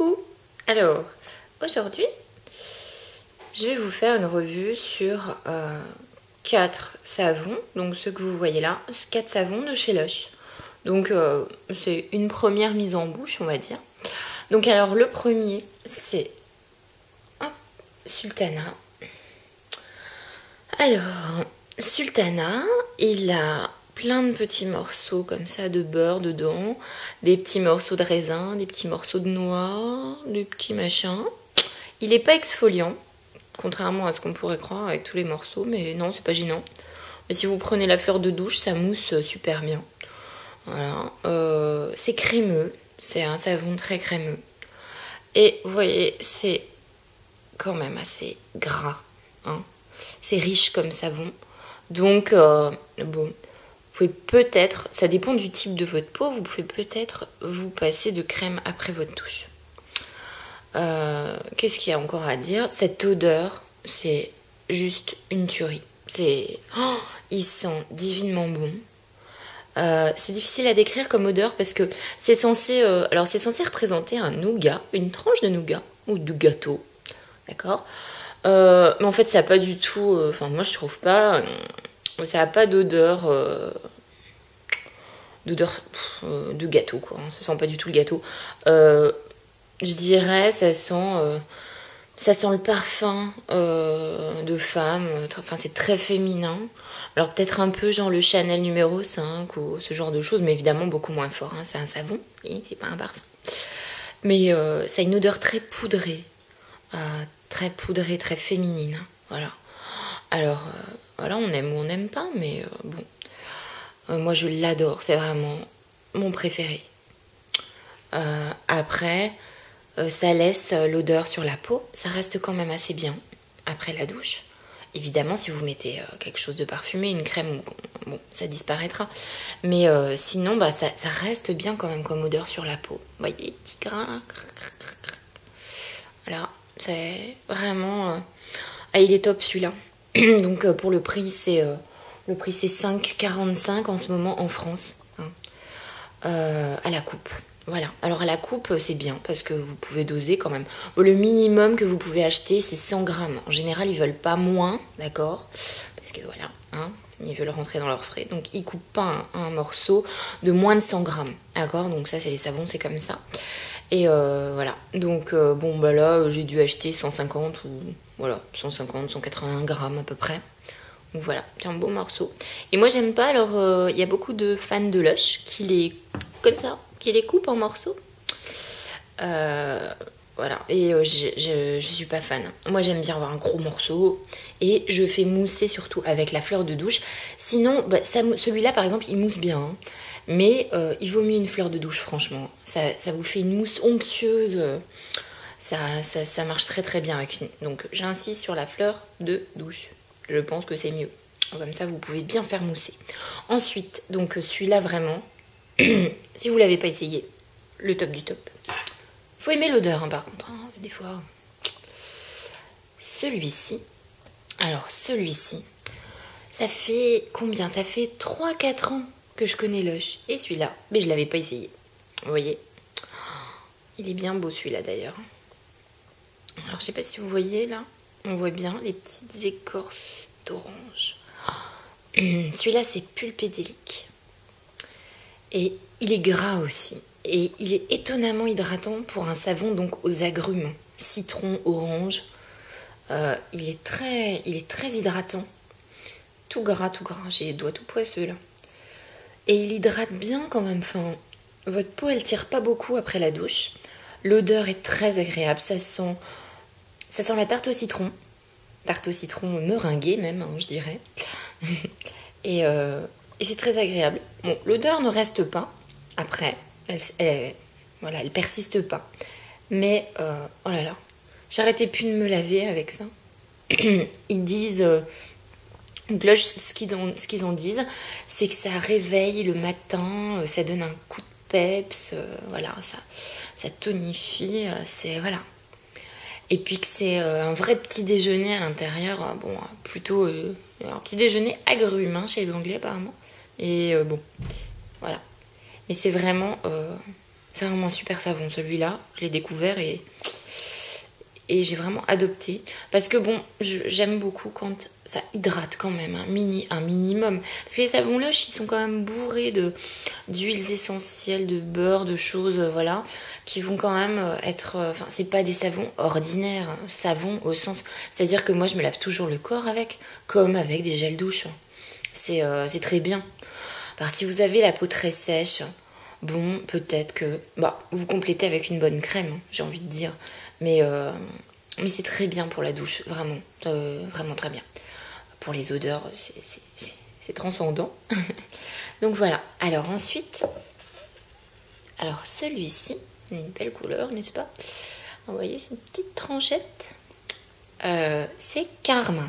Coucou! Alors, aujourd'hui, je vais vous faire une revue sur 4 savons, donc ceux que vous voyez là, 4 savons de chez Lush. Donc, c'est une première mise en bouche, on va dire. Donc, alors, le premier, c'est Sultana. Alors, Sultana, il a plein de petits morceaux comme ça de beurre dedans, des petits morceaux de raisin, des petits morceaux de noix, des petits machins. Il n'est pas exfoliant, contrairement à ce qu'on pourrait croire avec tous les morceaux, mais non, c'est pas gênant. Mais si vous prenez la fleur de douche, ça mousse super bien. Voilà, c'est crémeux, c'est un savon très crémeux. Et vous voyez, c'est quand même assez gras, hein. C'est riche comme savon. Donc, bon, vous pouvez peut-être, ça dépend du type de votre peau, vous pouvez peut-être vous passer de crème après votre douche. Qu'est-ce qu'il y a encore à dire? Cette odeur, c'est juste une tuerie. Il sent divinement bon. C'est difficile à décrire comme odeur parce que c'est censé, c'est censé représenter un nougat, une tranche de nougat ou du gâteau, d'accord. Mais en fait, ça n'a pas du tout. Enfin, moi, je trouve pas. Ça n'a pas d'odeur. De gâteau, quoi. Ça sent pas du tout le gâteau. Je dirais, ça sent le parfum de femme. Enfin, c'est très féminin. Alors, peut-être un peu genre le Chanel numéro 5 ou ce genre de choses, mais évidemment beaucoup moins fort, hein. C'est un savon et c'est pas un parfum. Mais ça a une odeur très poudrée. Très féminine. Voilà. Alors, voilà, on aime ou on n'aime pas, mais bon. Moi, je l'adore. C'est vraiment mon préféré. Après, ça laisse l'odeur sur la peau. Ça reste quand même assez bien après la douche. Évidemment, si vous mettez quelque chose de parfumé, une crème, bon, ça disparaîtra. Mais sinon, ça reste bien quand même comme odeur sur la peau. Vous voyez les petits grains. Voilà. C'est vraiment... il est top celui-là. Donc pour le prix, c'est 5,45 en ce moment en France. Hein. À la coupe. Voilà. Alors à la coupe, c'est bien parce que vous pouvez doser quand même. Bon, le minimum que vous pouvez acheter, c'est 100 grammes. En général, ils veulent pas moins, d'accord? Parce que voilà, hein, ils veulent rentrer dans leurs frais. Donc ils coupent pas un morceau de moins de 100 grammes. D'accord? Donc ça, c'est les savons, c'est comme ça. Et voilà, donc bon bah là j'ai dû acheter 150 ou voilà 150, 180 grammes à peu près. Donc voilà, c'est un beau morceau. Et moi j'aime pas, alors il y a beaucoup de fans de Lush qui les comme ça, qui les coupent en morceaux. Voilà, et je suis pas fan. Moi j'aime bien avoir un gros morceau et je fais mousser surtout avec la fleur de douche. Sinon, celui-là par exemple il mousse bien, hein. Mais il vaut mieux une fleur de douche, franchement. Ça vous fait une mousse onctueuse. Ça marche très bien avec une. Donc j'insiste sur la fleur de douche. Je pense que c'est mieux. Comme ça, vous pouvez bien faire mousser. Ensuite, donc celui-là vraiment, si vous l'avez pas essayé, le top du top. Faut aimer l'odeur, hein, par contre. Hein, des fois. Celui-ci. Alors celui-ci, ça fait combien? Ça fait 3-4 ans que je connais Lush. Et celui-là, mais je l'avais pas essayé. Vous voyez? Il est bien beau celui-là d'ailleurs. Alors je sais pas si vous voyez là. On voit bien les petites écorces d'orange. Celui-là c'est pulpédélique. Et il est gras aussi. Et il est étonnamment hydratant pour un savon donc aux agrumes. Citron, orange. Il est très hydratant. Tout gras. J'ai les doigts tout poisseux là. Et il hydrate bien quand même. Enfin, votre peau, elle tire pas beaucoup après la douche. L'odeur est très agréable. Ça sent la tarte au citron. Tarte au citron meringuée même, hein, je dirais. et c'est très agréable. Bon, l'odeur ne reste pas. Après, elle persiste pas. Mais, oh là là, j'arrêtais plus de me laver avec ça. Ils disent... Lush, ce qu'ils en disent, c'est que ça réveille le matin, ça donne un coup de peps, voilà, ça tonifie, c'est voilà. Et puis que c'est un vrai petit déjeuner à l'intérieur, bon, plutôt un petit déjeuner agrumes, hein, chez les Anglais apparemment. Et bon, voilà. Mais c'est vraiment C'est vraiment un super savon celui-là. Je l'ai découvert et j'ai vraiment adopté. Parce que bon, j'aime beaucoup quand ça hydrate quand même, un minimum. Parce que les savons Lush, ils sont quand même bourrés d'huiles essentielles, de beurre, de choses, voilà, qui vont quand même être... Enfin, c'est pas des savons ordinaires, hein, savons au sens... C'est-à-dire que moi, je me lave toujours le corps avec, comme avec des gels douche. C'est très bien. Alors, si vous avez la peau très sèche, bon, peut-être que... Bah, vous complétez avec une bonne crème, hein, j'ai envie de dire. Mais c'est très bien pour la douche, vraiment. Vraiment très bien. Pour les odeurs, c'est transcendant. Donc voilà. Alors ensuite... Alors celui-ci, une belle couleur, n'est-ce pas? Vous voyez, c'est une petite tranchette. C'est Karma.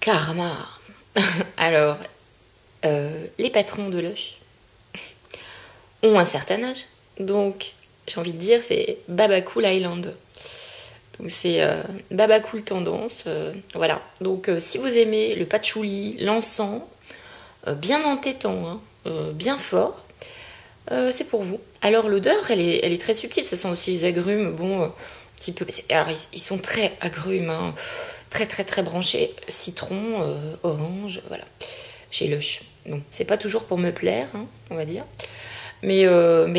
Karma. Alors, les patrons de Lush ont un certain âge. Donc, j'ai envie de dire, c'est Baba Cool Island. Donc, c'est Baba Cool tendance. Voilà. Donc, si vous aimez le patchouli, l'encens, bien entêtant, hein, bien fort, c'est pour vous. Alors, l'odeur, elle est très subtile. Ça sent aussi les agrumes. Bon, un petit peu. Alors, ils sont très agrumes, hein, très, très, très branchés. Citron, orange, voilà. Chez Lush. Donc, c'est pas toujours pour me plaire, hein, on va dire. Mais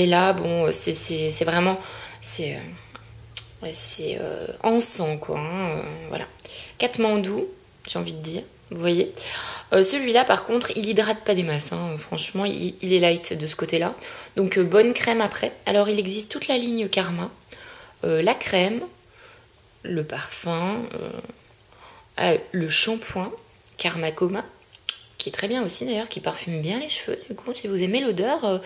là, bon, c'est vraiment... C'est encens, quoi. Hein, voilà. Katmandou, j'ai envie de dire. Vous voyez. Celui-là, par contre, il hydrate pas des masses. Hein. Franchement, il est light de ce côté-là. Donc, bonne crème après. Alors, il existe toute la ligne Karma. La crème, le parfum, le shampoing, Karma Coma, qui est très bien aussi d'ailleurs, qui parfume bien les cheveux. Du coup, si vous aimez l'odeur,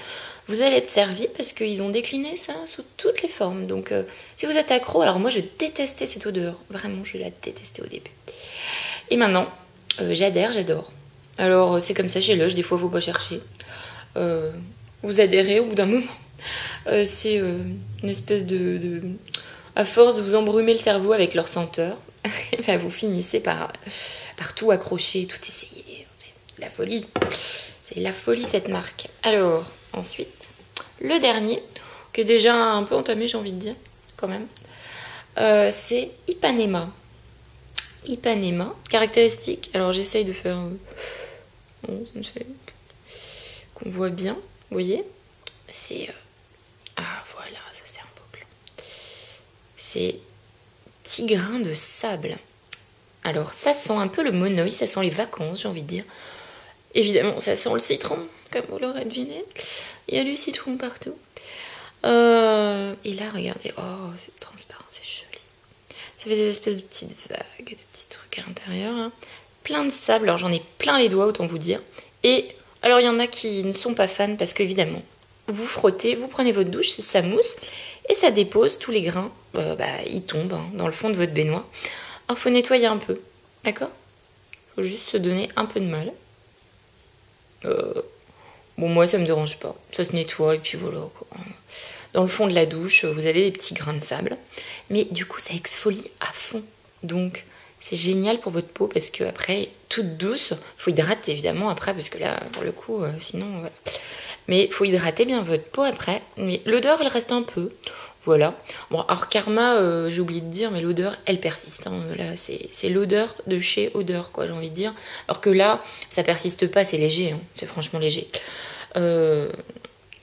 vous allez être servi parce qu'ils ont décliné ça sous toutes les formes. Donc, si vous êtes accro, alors moi je détestais cette odeur. Vraiment, je la détestais au début. Et maintenant, j'adore. Alors, c'est comme ça chez Lush, des fois, faut pas chercher. Vous adhérez au bout d'un moment. C'est une espèce de... À force de vous embrumer le cerveau avec leur senteur, ben, vous finissez par tout accrocher, tout essayer. La folie. C'est la folie cette marque. Alors, ensuite, le dernier, qui est déjà un peu entamé, j'ai envie de dire, quand même, c'est Ipanema. Ipanema, caractéristique. Alors, j'essaye de faire... Bon, ça me fait... qu'on voit bien, vous voyez. C'est... Ah, voilà, ça c'est un beau plan. C'est petit grain de sable. Alors, ça sent un peu le monoï, ça sent les vacances, j'ai envie de dire. Évidemment, ça sent le citron, comme vous l'aurez deviné. Il y a du citron partout. Et là, regardez. Oh, c'est transparent, c'est joli. Ça fait des espèces de petites vagues, de petits trucs à l'intérieur. Là. Plein de sable. Alors, j'en ai plein les doigts, autant vous dire. Et alors, il y en a qui ne sont pas fans parce qu'évidemment, vous frottez, vous prenez votre douche, ça mousse. Et ça dépose tous les grains. Ils tombent hein, dans le fond de votre baignoire. Alors, il faut nettoyer un peu. D'accord? Il faut juste se donner un peu de mal. Bon, moi, ça me dérange pas. Ça se nettoie et puis voilà. Quoi. Dans le fond de la douche, vous avez des petits grains de sable. Mais du coup, ça exfolie à fond. Donc, c'est génial pour votre peau parce que après, toute douce, faut hydrater évidemment après parce que là, pour le coup, sinon, voilà. Mais il faut hydrater bien votre peau après. Mais l'odeur, elle reste un peu. Voilà. Bon, alors Karma, j'ai oublié de dire, mais l'odeur, elle persiste. Hein. Là, c'est l'odeur de chez odeur, quoi, j'ai envie de dire. Alors que là, ça persiste pas, c'est léger. Hein. C'est franchement léger.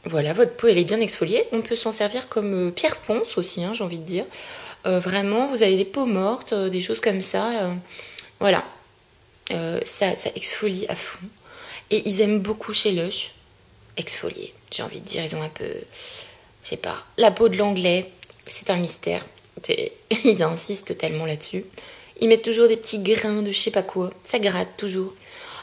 Voilà, votre peau, elle est bien exfoliée. On peut s'en servir comme pierre ponce aussi, hein, j'ai envie de dire. Vraiment, vous avez des peaux mortes, des choses comme ça. Voilà. Ça exfolie à fond. Et ils aiment beaucoup chez Lush exfolier. J'ai envie de dire, ils ont un peu... Je sais pas, la peau de l'anglais, c'est un mystère. Ils insistent tellement là-dessus. Ils mettent toujours des petits grains de je sais pas quoi. Ça gratte toujours.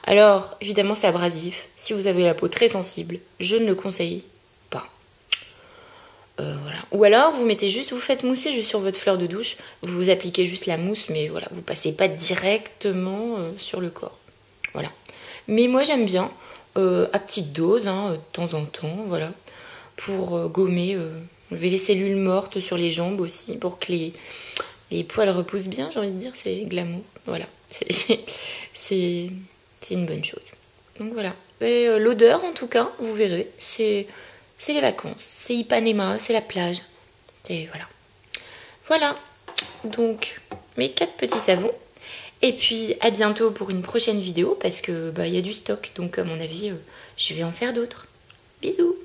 Alors, évidemment, c'est abrasif. Si vous avez la peau très sensible, je ne le conseille pas. Voilà. Ou alors, vous mettez juste, vous faites mousser juste sur votre fleur de douche. Vous appliquez juste la mousse, mais voilà, vous passez pas directement sur le corps. Voilà. Mais moi, j'aime bien, à petite dose, hein, de temps en temps, voilà. Pour gommer les cellules mortes sur les jambes aussi, pour que les poils repoussent bien, j'ai envie de dire, c'est glamour. Voilà, c'est une bonne chose. Donc voilà. L'odeur, en tout cas, vous verrez, c'est c'est les vacances, c'est Ipanema, c'est la plage. Et voilà. Voilà, donc mes 4 petits savons. Et puis à bientôt pour une prochaine vidéo parce que y a du stock. Donc à mon avis, je vais en faire d'autres. Bisous!